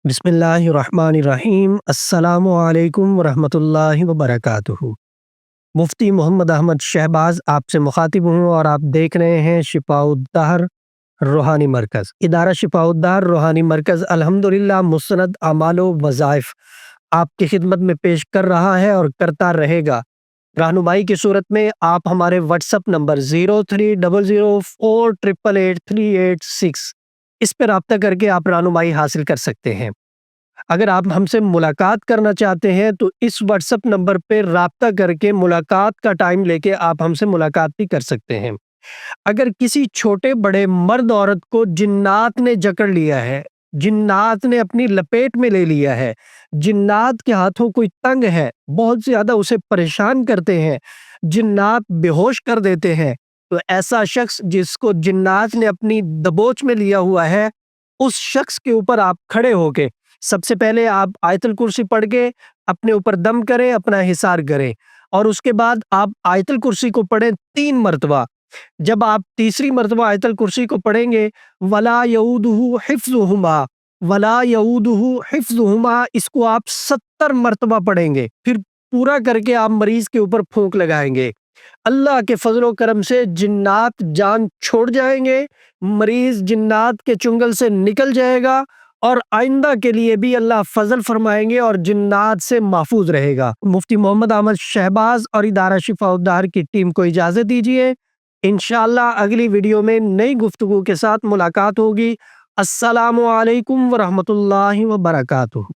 बिस्मिल्लाहिर्रहमानिर्रहीम। अस्सलामु अलैकुम वरहमतुल्लाहि वबरकातुहू। मुफ्ती मोहम्मद अहमद शहबाज आपसे मुखातिब हूँ और आप देख रहे हैं शिफाउद्दहर रूहानी मरकज़। इदारा शिफाउद्दहर रूहानी मरकज़ अल्हम्दुलिल्लाह मुस्नद अमालो वज़ाइफ आपकी खिदमत में पेश कर रहा है और करता रहेगा। रहनुमाई की सूरत में आप हमारे व्हाट्सएप नंबर 030048883886 इस पर राब्ता करके आप रहनुमाई हासिल कर सकते हैं। अगर आप हमसे मुलाकात करना चाहते हैं तो इस व्हाट्सएप नंबर पे राब्ता करके मुलाकात का टाइम लेके आप हमसे मुलाकात भी कर सकते हैं। अगर किसी छोटे बड़े मर्द औरत को जिन्नात ने जकड़ लिया है, जिन्नात ने अपनी लपेट में ले लिया है, जिन्नात के हाथों कोई तंग है, बहुत ज्यादा उसे परेशान करते हैं, जिन्नात बेहोश कर देते हैं, तो ऐसा शख्स जिसको जिन्नात ने अपनी दबोच में लिया हुआ है, उस शख्स के ऊपर आप खड़े होके सबसे पहले आप आयतुल कुर्सी पढ़ के अपने ऊपर दम करें, अपना हिसार करें और उसके बाद आप आयतुल कुर्सी को पढ़ें 3 मरतबा। जब आप तीसरी मरतबा आयतुल कुर्सी को पढ़ेंगे, वला यऊदुहु हिफ्ज़ुहुमा, वला यऊदुहु हिफ्ज़ुहुमा, इसको आप 70 मरतबा पढ़ेंगे। फिर पूरा करके आप मरीज के ऊपर फूंक लगाएंगे। अल्लाह के फजलो करम से जिन्नात जान छोड़ जाएंगे, मरीज जिन्नात के चुंगल से निकल जाएगा और आइंदा के लिए भी अल्लाह फजल फरमाएंगे और जिन्नात से महफूज रहेगा। मुफ्ती मोहम्मद अहमद शहबाज और इदारा शिफाउद्दहर की टीम को इजाजत दीजिए। इंशाअल्लाह अगली वीडियो में नई गुफ्तगू के साथ मुलाकात होगी। अस्सलामु अलैकुम वरहमतुल्लाहि वबरकातुहू।